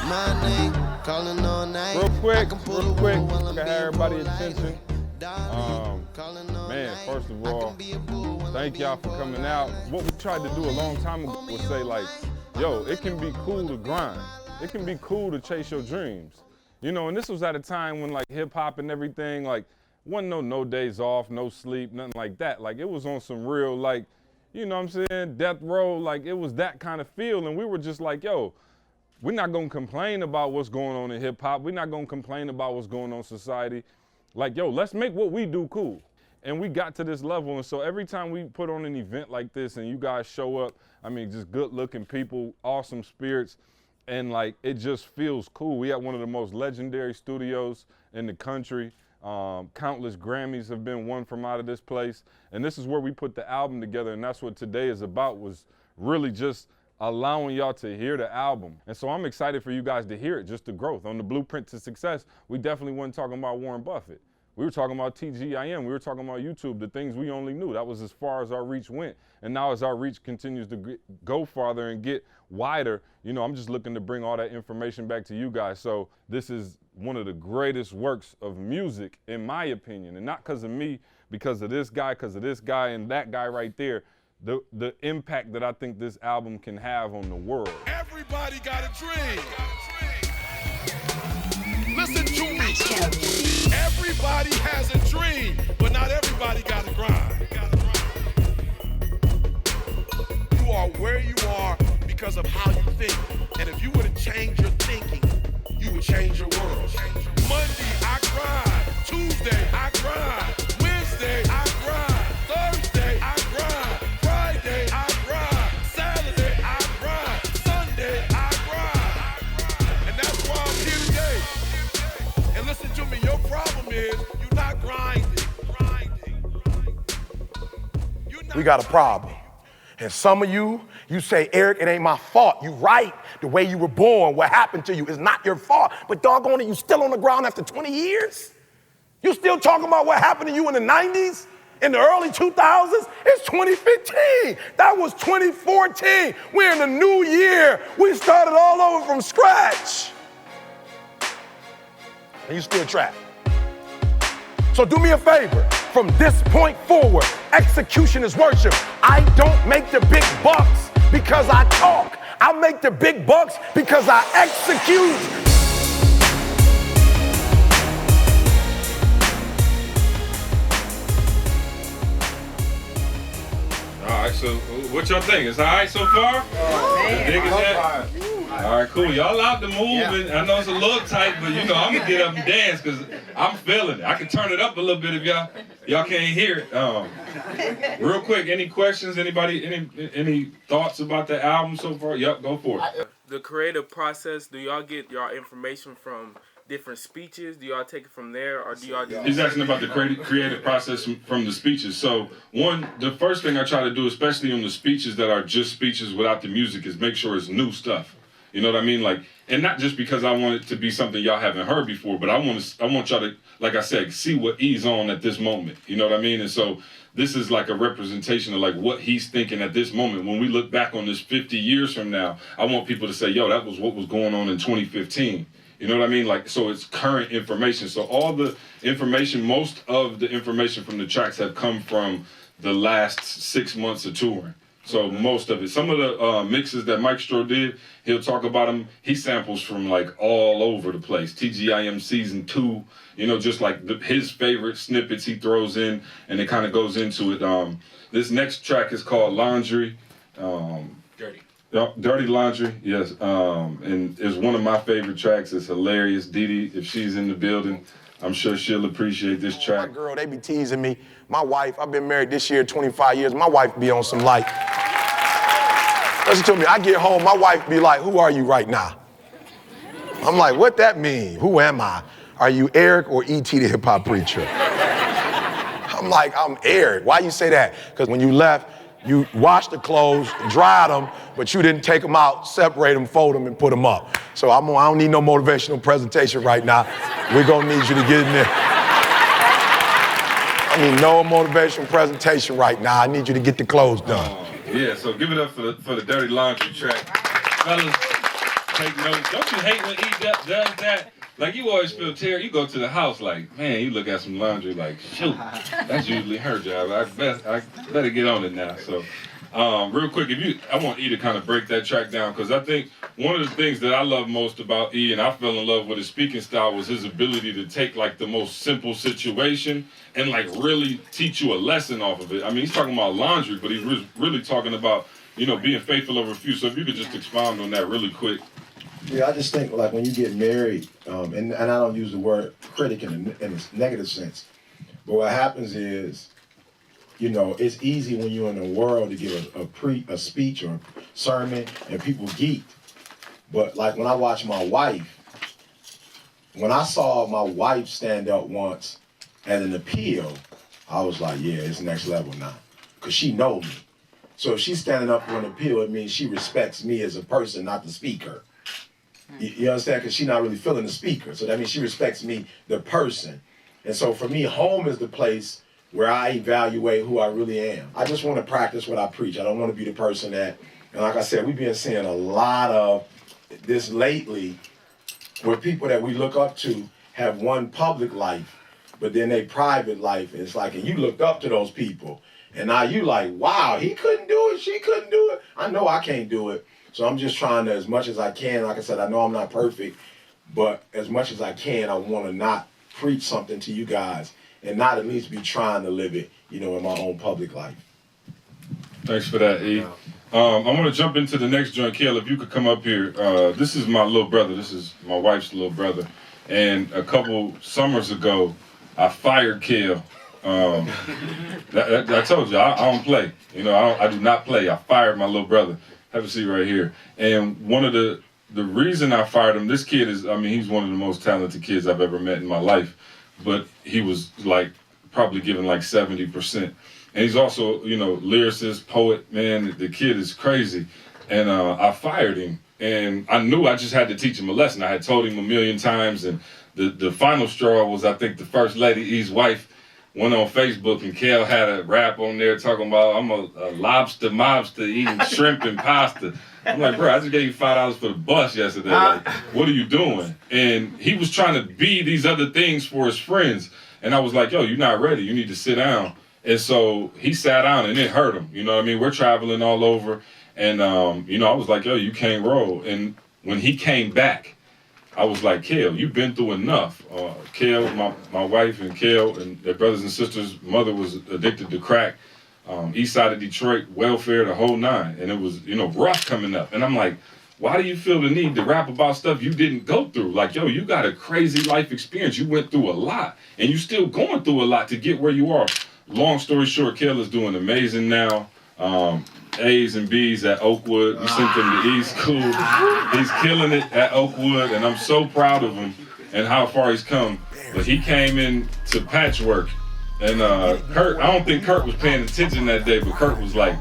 My name, calling all night. Real quick, I have everybody's attention. Man, first of all, thank y'all for coming out. What we tried to do a long time ago was say like, yo, it can be cool to grind. It can be cool to chase your dreams. You know, and this was at a time when like hip hop and everything, like, wasn't no days off, no sleep, nothing like that. Like it was on some real like, you know what I'm saying, death row, like it was that kind of feel. And we were just like, yo, we're not gonna complain about what's going on in hip hop. We're not gonna complain about what's going on in society. Like, yo, let's make what we do cool. And we got to this level. And so every time we put on an event like this and you guys show up, I mean, just good looking people, awesome spirits. And like, it just feels cool. We have one of the most legendary studios in the country. Countless Grammys have been won from out of this place. And this is where we put the album together. And that's what today is about, was really just allowing y'all to hear the album. And so I'm excited for you guys to hear it, just the growth. On the Blueprint to Success, we definitely weren't talking about Warren Buffett. We were talking about TGIM, we were talking about YouTube, the things we only knew. That was as far as our reach went. And now as our reach continues to go farther and get wider, you know, I'm just looking to bring all that information back to you guys. So this is one of the greatest works of music, in my opinion, and not because of me, because of this guy, and that guy right there. The impact that I think this album can have on the world. Everybody got a dream. Listen to me. Everybody has a dream, but not everybody got a grind. You are where you are because of how you think. And if you were to change your thinking, you would change your world. Monday, I grind. Tuesday, I grind. Wednesday, I grind. Thursday, I grind. Friday, I grind. Saturday, I grind. Sunday, I grind. And that's why I'm here today. And listen to me, your problem is you're not grinding. We got a problem. And some of you say, Eric, it ain't my fault. You right. The way you were born, what happened to you is not your fault. But doggone it, you still on the ground after 20 years? You still talking about what happened to you in the 90s? In the early 2000s? It's 2015. That was 2014. We're in the new year. We started all over from scratch. And you still trapped. So do me a favor. From this point forward, execution is worship. I don't make the big bucks because I talk. I make the big bucks because I execute. All right, so what y'all think? Is all right so far? All right, cool. Y'all out to move, and I know it's a little tight, but you know I'm gonna get up and dance because I'm feeling it. I can turn it up a little bit if y'all can't hear it. Real quick, any questions? Anybody? Any thoughts about the album so far? Yep, go for it. The creative process. Do y'all get y'all information from different speeches? Do y'all take it from there, or do y'all just... He's asking about the creative process from the speeches. So the first thing I try to do, especially on the speeches that are just speeches without the music, is make sure it's new stuff. You know what I mean? Like, and not just because I want it to be something y'all haven't heard before, but I want y'all to, like I said, see what he's on at this moment. You know what I mean? And so this is like a representation of like what he's thinking at this moment. When we look back on this 50 years from now, I want people to say, yo, that was what was going on in 2015. You know what I mean? Like, so it's current information. So all the information, most of the information from the tracks have come from the last 6 months of touring. So most of it. Some of the mixes that Mike Stroh did, he'll talk about them. He samples from like all over the place. TGIM Season 2, you know, just like his favorite snippets he throws in, and it kind of goes into it. This next track is called Laundry. Dirty Laundry, yes, and it's one of my favorite tracks. It's hilarious. Dee Dee, if she's in the building, I'm sure she'll appreciate this track. My girl, they be teasing me. My wife, I've been married this year 25 years. My wife be on some like, listen to me, I get home, my wife be like, who are you right now? I'm like, what that mean? Who am I? Are you Eric or E.T. the hip hop preacher? I'm like, I'm Eric. Why you say that? Because when you left, you washed the clothes, dried them, but you didn't take them out, separate them, fold them, and put them up. So I don't need no motivational presentation right now. We're gonna need you to get in there. I need no motivational presentation right now. I need you to get the clothes done. Yeah, so give it up for the Dirty Laundry track. Fellas, take notes. Don't you hate when E does that? Like, you always feel terrible. You go to the house like, man, you look at some laundry like, shoot, that's usually her job. I better get on it now. So, real quick, I want E to kind of break that track down, because I think one of the things that I love most about E, and I fell in love with his speaking style, was his ability to take like the most simple situation and like really teach you a lesson off of it. I mean, he's talking about laundry, but he's really talking about, being faithful over few. So if you could just expound on that really quick. Yeah, I just think like when you get married, and I don't use the word critic in a negative sense, but what happens is, it's easy when you're in the world to give a speech or sermon and people geek. But like when I watch my wife, when I saw my wife stand up once at an appeal, I was like, yeah, it's next level now, because she knows me. So if she's standing up for an appeal, it means she respects me as a person, not the speaker. You understand? Because she's not really feeling the speaker. So that means she respects me, the person. And so for me, home is the place where I evaluate who I really am. I just want to practice what I preach. I don't want to be the person that, and like I said, we've been seeing a lot of this lately, where people that we look up to have one public life, but then they private life, it's like, and you looked up to those people. And now you like, wow, he couldn't do it, she couldn't do it. I know I can't do it. So I'm just trying to, as much as I can, like I said, I know I'm not perfect, but as much as I can, I want to not preach something to you guys and not at least be trying to live it, in my own public life. Thanks for that, E. I'm going to jump into the next joint. Kale, if you could come up here. This is my little brother. This is my wife's little brother. And a couple summers ago, I fired Kale. I told you, I don't play. I do not play. I fired my little brother. Have a seat right here. And one of the reason I fired him, this kid is, he's one of the most talented kids I've ever met in my life. But he was like probably given like 70%. And he's also, lyricist, poet, man. The kid is crazy. And I fired him. And I knew I just had to teach him a lesson. I had told him a million times. And the final straw was, I think, the first lady, E's wife, went on Facebook, and Kale had a rap on there talking about, I'm a lobster mobster eating shrimp and pasta. I'm like, bro, I just gave you $5 for the bus yesterday. Like, what are you doing? And he was trying to be these other things for his friends. And I was like, yo, you're not ready. You need to sit down. And so he sat down, and it hurt him. We're traveling all over. And, I was like, yo, you can't roll. And when he came back, I was like, Kale, you've been through enough. Kale, my wife, and Kale and their brothers and sisters' mother was addicted to crack. East side of Detroit, welfare, the whole nine. And it was, rough coming up. And I'm like, why do you feel the need to rap about stuff you didn't go through? Like, yo, you got a crazy life experience. You went through a lot. And you're still going through a lot to get where you are. Long story short, Kale is doing amazing now. A's and B's at Oakwood. We sent him to East School. He's killing it at Oakwood, and I'm so proud of him and how far he's come. But he came in to Patchwork, and Kurt, I don't think Kurt was paying attention that day, but Kurt was like,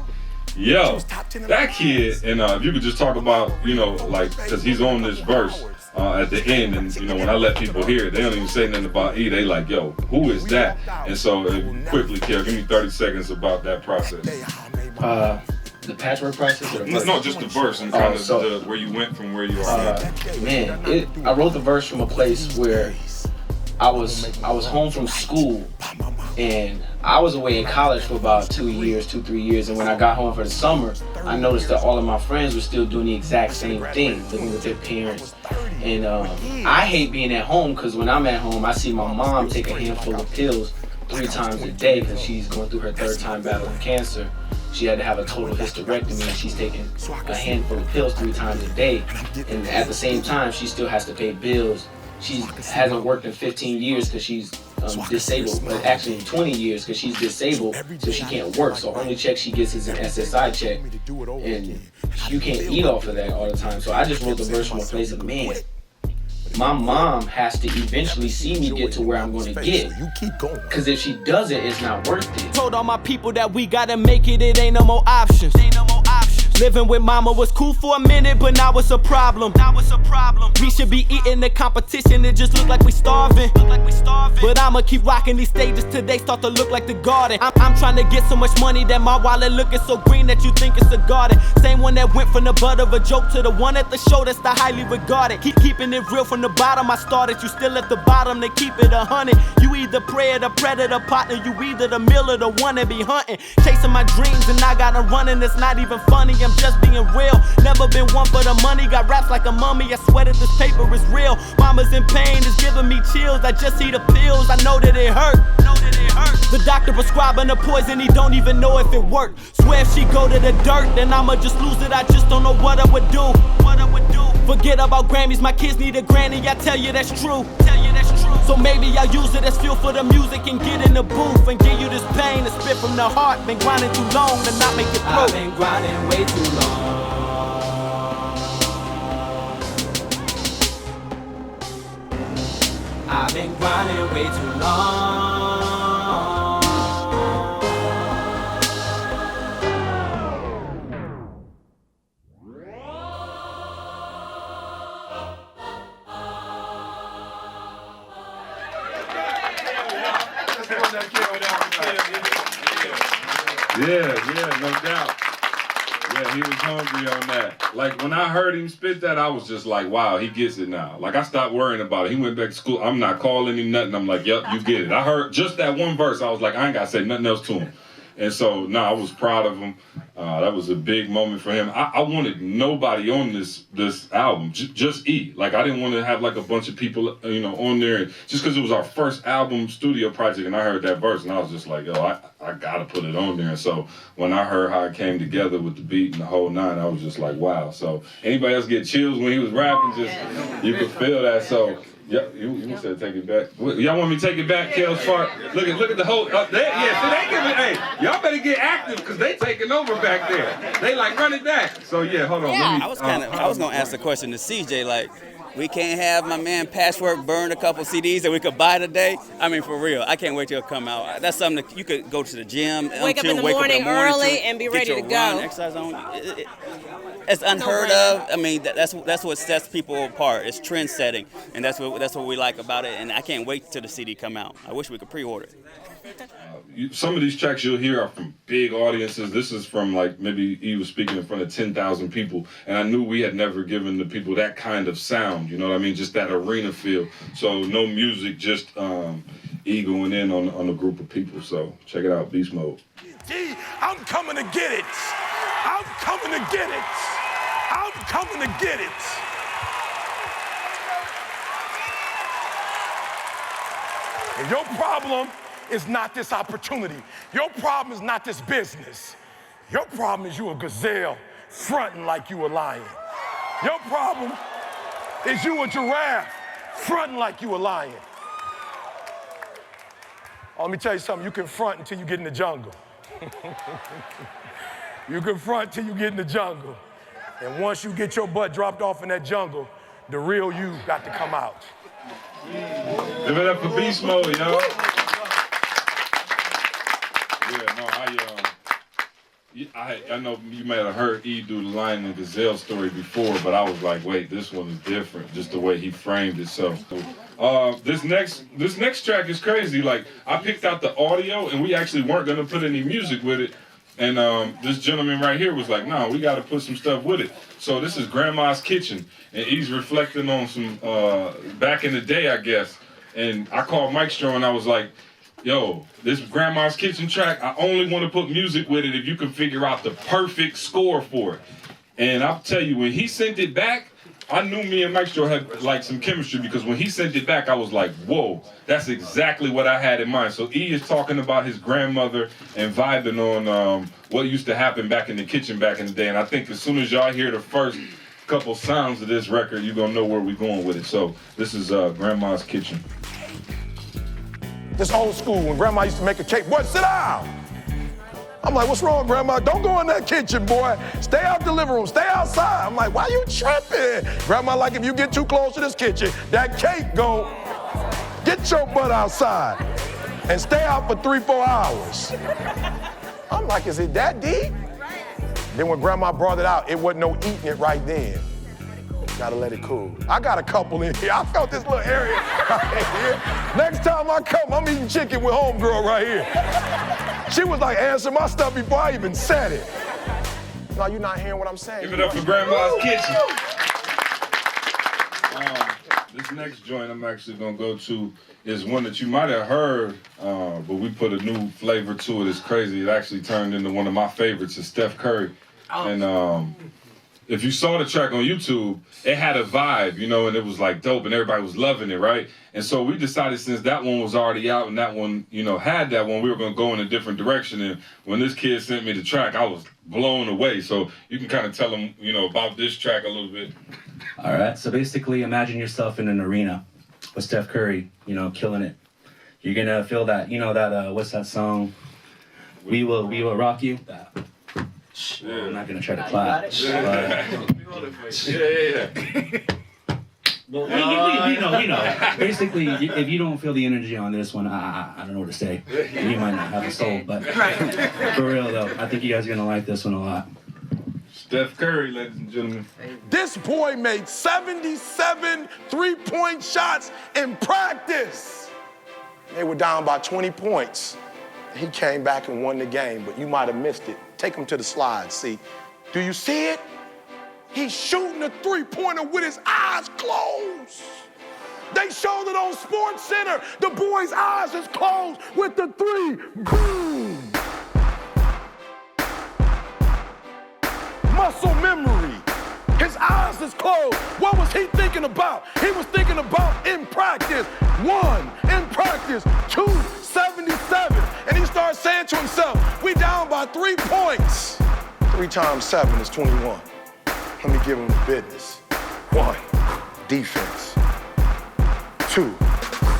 yo, that kid, and if you could just talk about, because he's on this verse at the end, and when I let people hear it, they don't even say nothing about E. They like, yo, who is that? And so quickly, Kale, give me 30 seconds about that process. The patchwork process? Or the verse? No, just the verse and kind of where you went from where you are. I wrote the verse from a place where I was home from school, and I was away in college for about 3 years, and when I got home for the summer, I noticed that all of my friends were still doing the exact same thing, living with their parents. And I hate being at home, because when I'm at home, I see my mom take a handful of pills 3 times a day, because she's going through her 3rd time battling cancer. She had to have a total hysterectomy, and she's taking a handful of pills 3 times a day. And at the same time, she still has to pay bills. She hasn't worked in 15 years because she's disabled, but actually 20 years because she's disabled, so she can't work. So only check she gets is an SSI check, and you can't eat off of that all the time. So I just wrote the verse from a place of, man, my mom has to eventually see me get to where I'm going to get. Because if she doesn't, it's not worth it. Told all my people that we gotta make it, it ain't no more options. Living with mama was cool for a minute, but now it's a problem. We should be eating the competition, it just look like we starving. But I'ma keep rocking these stages till they start to look like the garden. I'm trying to get so much money that my wallet looking so green that you think it's a garden. Same one that went from the butt of a joke to the one at the show that's the highly regarded. Keep keeping it real from the bottom. I started, you still at the bottom, they keep it 100. You either prey or the predator partner, you either the meal or the one that be hunting. Chasing my dreams and I got them running, it's not even funny, I'm just being real. Never been one for the money, got raps like a mummy, I swear that this paper is real. Mama's in pain, it's giving me chills, I just see the pills, I know that it hurt. The doctor prescribing the poison, he don't even know if it worked. Swear if she go to the dirt, then I'ma just lose it, I just don't know what I would do. Forget about Grammys, my kids need a granny, I tell you that's true. So maybe I'll use it as fuel for the music and get in the booth and give you this pain and spit from the heart. Been grinding too long to not make it through. I've been grinding way too long. I've been grinding way too long. Yeah, no doubt. Yeah, he was hungry on that. Like, when I heard him spit that, I was just like, wow, he gets it now. Like, I stopped worrying about it. He went back to school. I'm not calling him nothing. I'm like, yep, you get it. I heard just that one verse. I was like, I ain't got to say nothing else to him. And so, I was proud of him. That was a big moment for him. I wanted nobody on this album, just E. Like, I didn't want to have like a bunch of people, on there. Just because it was our first album studio project, and I heard that verse, and I was just like, yo, I got to put it on there. And so when I heard how it came together with the beat and the whole nine, I was just like, wow. So anybody else get chills when he was rapping? Just you could feel that. So. Yeah, you said take it back. Y'all want me to take it back, Kale's fart? Look at the whole. So they giving. Hey, y'all better get active because they taking over back there. They like run it back. So yeah, hold on. Yeah. I was gonna ask the question to CJ, like, we can't have my man Patchwork burn a couple CDs that we could buy today. I mean, for real, I can't wait till it come out. That's something that you could go to the gym, wake up in the morning early and be ready to go. Run, exercise on. It's unheard of. I mean, that's what sets people apart. It's trend setting, and that's what we like about it. And I can't wait till the CD come out. I wish we could pre-order it. Some of these tracks you'll hear are from big audiences. This is from like maybe he was speaking in front of 10,000 people, and I knew we had never given the people that kind of sound. You know what I mean? Just that arena feel. So no music, just E going in on a group of people. So check it out, Beast Mode. I'm coming to get it. I'm coming to get it. I'm coming to get it. And your problem is not this opportunity. Your problem is not this business. Your problem is you a gazelle fronting like you a lion. Your problem is you a giraffe fronting like you a lion. Oh, let me tell you something. You can front until you get in the jungle. You can front till you get in the jungle. And once you get your butt dropped off in that jungle, the real you got to come out. Give it up for Beast Mode, yo. I know you might have heard E do the Lion and Gazelle story before, but I was like, wait, this one is different, just the way he framed it. So this next track is crazy. Like, I picked out the audio, and we actually weren't gonna put any music with it. And this gentleman right here was like, no, we got to put some stuff with it. So this is Grandma's Kitchen, and he's reflecting on some back in the day, I guess. And I called Mike Stroh, and I was like, yo, this Grandma's Kitchen track, I only want to put music with it if you can figure out the perfect score for it. And I'll tell you, when he sent it back, I knew me and Mike Stroh had like some chemistry, because when he sent it back, I was like, whoa, that's exactly what I had in mind. So E is talking about his grandmother and vibing on what used to happen back in the kitchen back in the day. And I think as soon as y'all hear the first couple sounds of this record, you're gonna know where we're going with it. So this is Grandma's Kitchen. This old school, when Grandma used to make a cake, boy, sit down. I'm like, what's wrong, Grandma? Don't go in that kitchen, boy. Stay out the living room, stay outside. I'm like, why you tripping? Grandma, like, if you get too close to this kitchen, that cake gon' get your butt outside and stay out for 3-4 hours. I'm like, is it that deep? Then when grandma brought it out, it wasn't no eating it right then. Gotta let it cool. I got a couple in here. I felt this little area right here. Next time I come, I'm eating chicken with homegirl right here. She was like, answer my stuff before I even said it. No, you're not hearing what I'm saying. Give it up for Grandma's Kitchen. This next joint I'm actually gonna go to is one that you might have heard, but we put a new flavor to it. It's crazy. It actually turned into one of my favorites. It's Steph Curry. And if you saw the track on YouTube, it had a vibe, you know, and it was like dope and everybody was loving it, right? And so we decided since that one was already out and that one, you know, had that one, we were gonna go in a different direction. And when this kid sent me the track, I was blown away. So you can kind of tell him, you know, about this track a little bit. All right, so basically imagine yourself in an arena with Steph Curry, you know, killing it. You're gonna feel that, you know, that, what's that song? We Will Rock You? Well, I'm not gonna try to clap. Well, you know. Basically, if you don't feel the energy on this one, I don't know what to say. You might not have a soul, but for real though, I think you guys are gonna like this one a lot. Steph Curry, ladies and gentlemen. This boy made 77 three-point shots in practice. They were down by 20 points. He came back and won the game, but you might have missed it. Take him to the slide, see. Do you see it? He's shooting a three-pointer with his eyes closed. They showed it on Sports Center. The boy's eyes is closed with the three. Boom! Muscle memory. His eyes is closed. What was he thinking about? He was thinking about in practice. 1, in practice. 2, 77. And he starts saying to himself, we down by 3 points. 3 times 7 is 21. Let me give him the business. 1, defense. 2,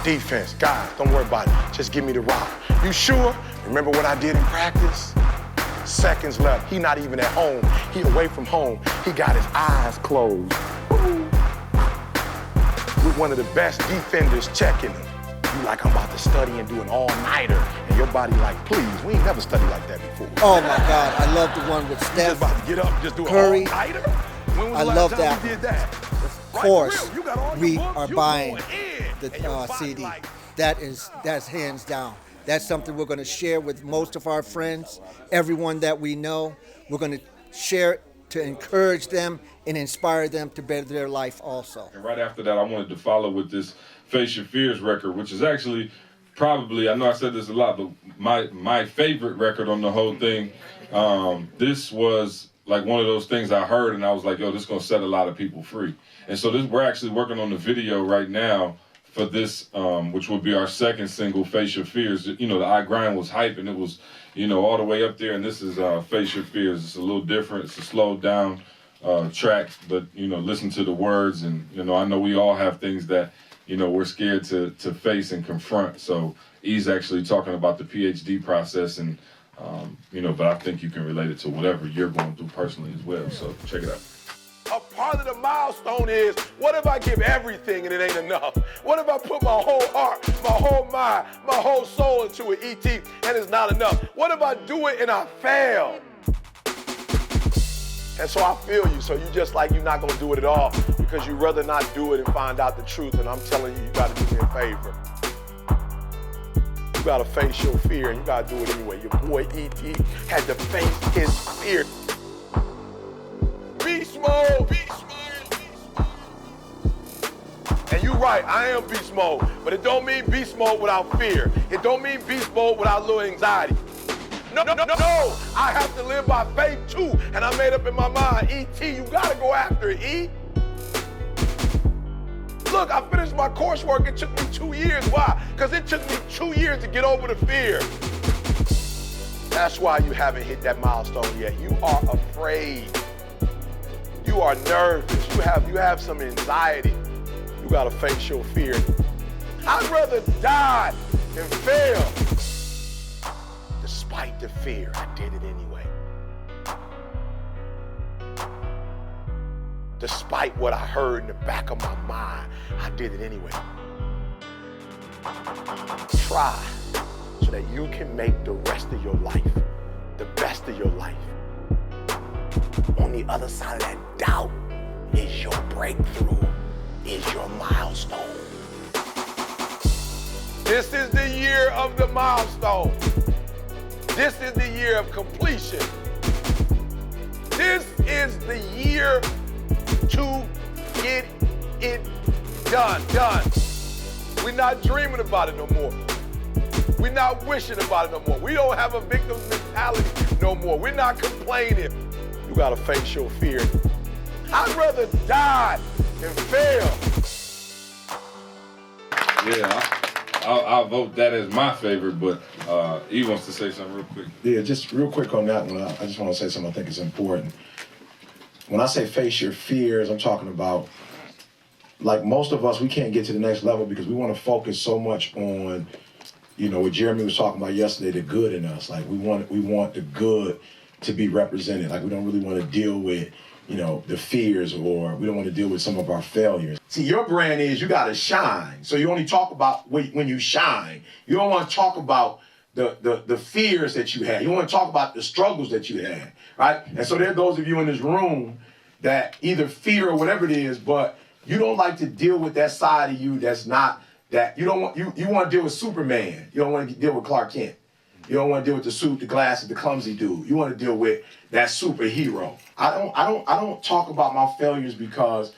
defense. Guys, don't worry about it. Just give me the rock. You sure? Remember what I did in practice? Seconds left. He not even at home. He away from home. He got his eyes closed. Woo. With one of the best defenders checking him. You like, I'm about to study and do an all-nighter. And your body like, please, we ain't never studied like that before. Oh my God, I love the one with Steph. You just about to get up and just do Curry. an all-nighter? When was I the love last time that. we did that? Of course, we are buying the CD. That's hands down. That's something we're going to share with most of our friends, everyone that we know. We're going to share it to encourage them and inspire them to better their life also. And right after that, I wanted to follow with this Face Your Fears record, which is actually probably, I know I said this a lot, but my favorite record on the whole thing. This was like one of those things I heard and I was like, yo, this is going to set a lot of people free. And so we're actually working on the video right now for this, which will be our second single, Face Your Fears. You know, the I Grind was hype and it was, you know, all the way up there, and this is Face Your Fears. It's a little different. It's a slowed down track, but, you know, listen to the words, and, you know, I know we all have things that, you know, we're scared to face and confront. So he's actually talking about the Ph.D. process, and, you know, but I think you can relate it to whatever you're going through personally as well. So check it out. A part of the milestone is, what if I give everything and it ain't enough? What if I put my whole heart, my whole mind, my whole soul into it, ET, and it's not enough? What if I do it and I fail? And so I feel you. So you just like, you're not gonna do it at all because you'd rather not do it and find out the truth. And I'm telling you, you gotta do me a favor. You gotta face your fear, and you gotta do it anyway. Your boy ET had to face his fear. Beast mode, beast mode. And you're right, I am beast mode, but it don't mean beast mode without fear. It don't mean beast mode without a little anxiety. No, I have to live by faith too, and I made up in my mind, ET, you gotta go after it, E. Look, I finished my coursework, it took me 2 years. Why? Because it took me 2 years to get over the fear. That's why you haven't hit that milestone yet. You are afraid. You are nervous. You have some anxiety. You gotta face your fear. I'd rather die than fail. Despite the fear, I did it anyway. Despite what I heard in the back of my mind, I did it anyway. Try so that you can make the rest of your life the best of your life. On the other side of that doubt is your breakthrough, is your milestone. This is the year of the milestone. This is the year of completion. This is the year to get it done. We're not dreaming about it no more. We're not wishing about it no more. We don't have a victim mentality no more. We're not complaining. You gotta face your fear. I'd rather die than fail. Yeah, I'll vote that as my favorite, but he wants to say something real quick. Yeah, just real quick on that one. I just want to say something I think is important. When I say face your fears, I'm talking about, like most of us, we can't get to the next level because we want to focus so much on, you know, what Jeremy was talking about yesterday, the good in us. Like we want the good to be represented. Like we don't really want to deal with, you know, the fears, or we don't want to deal with some of our failures. See, your brand is you got to shine. So you only talk about when you shine. You don't want to talk about the fears that you had. You want to talk about the struggles that you had, right? And so there are those of you in this room that either fear or whatever it is, but you don't like to deal with that side of you that's not, that you don't want, you want to deal with Superman. You don't want to deal with Clark Kent. You don't want to deal with the suit, the glasses, the clumsy dude. You want to deal with that superhero. I don't talk about my failures because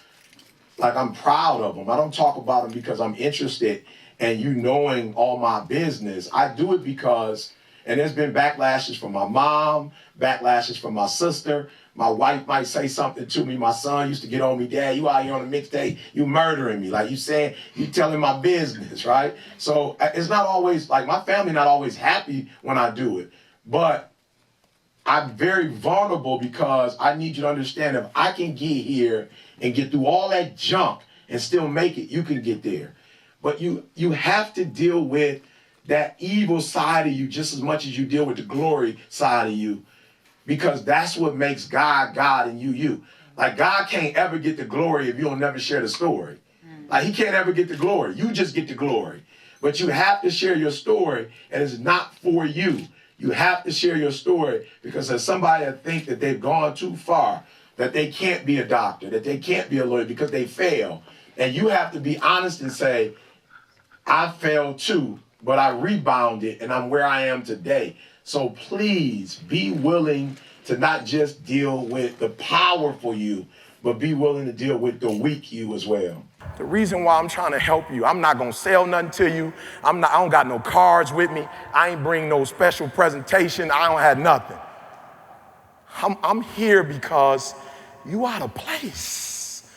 like I'm proud of them. I don't talk about them because I'm interested in you knowing all my business. I do it because, and there's been backlashes from my mom, backlashes from my sister. My wife might say something to me. My son used to get on me, Dad, you out here on a mixtape, you murdering me. Like you saying, you telling my business, right? So it's not always, like my family not always happy when I do it. But I'm very vulnerable because I need you to understand if I can get here and get through all that junk and still make it, you can get there. But you have to deal with that evil side of you just as much as you deal with the glory side of you. Because that's what makes God, God, and you. Like God can't ever get the glory if you don't never share the story. Like he can't ever get the glory. You just get the glory. But you have to share your story, and it's not for you. You have to share your story because there's somebody that think that they've gone too far, that they can't be a doctor, that they can't be a lawyer because they fail. And you have to be honest and say, I failed too, but I rebounded and I'm where I am today. So please be willing to not just deal with the powerful you, but be willing to deal with the weak you as well. The reason why I'm trying to help you, I'm not gonna sell nothing to you. I don't got no cards with me. I ain't bring no special presentation. I don't have nothing. I'm here because you out of place.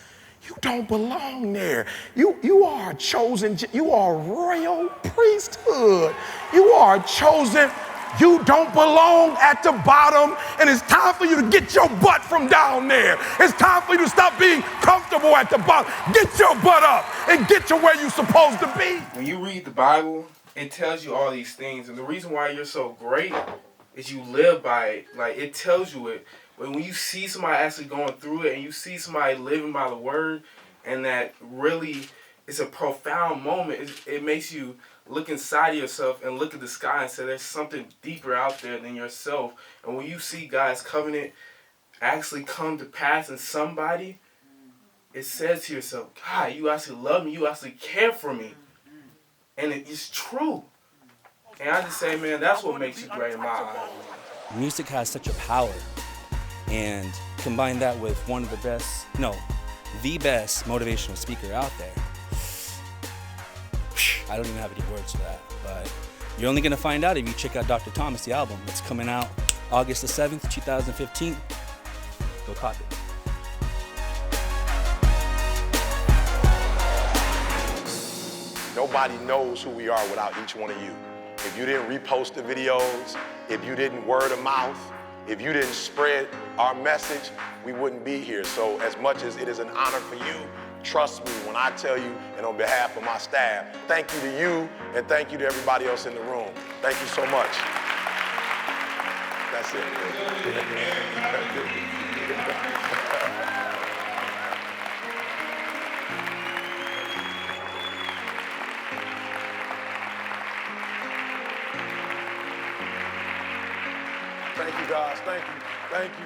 You don't belong there. You are chosen. You are royal priesthood. You are chosen. You don't belong at the bottom, and it's time for you to get your butt from down there. It's time for you to stop being comfortable at the bottom. Get your butt up and get to where you're supposed to be. When you read the Bible, it tells you all these things, and the reason why you're so great is you live by it. Like, it tells you it. But when you see somebody actually going through it, and you see somebody living by the word, and that really is a profound moment, it makes you look inside of yourself and look at the sky and say there's something deeper out there than yourself. And when you see God's covenant actually come to pass in somebody, it says to yourself, God, you actually love me. You actually care for me. And it's true. And I just say, man, that's what makes you great in my eyes. Music has such a power. And combine that with one of the best motivational speaker out there. I don't even have any words for that, but you're only going to find out if you check out Dr. Thomas, the album. It's coming out August the 7th, 2015. Go cop it. Nobody knows who we are without each one of you. If you didn't repost the videos, if you didn't word of mouth, if you didn't spread our message, we wouldn't be here. So as much as it is an honor for you, trust me when I tell you, and on behalf of my staff, thank you to you and thank you to everybody else in the room. Thank you so much. That's it. Thank you, guys. Thank you. Thank you.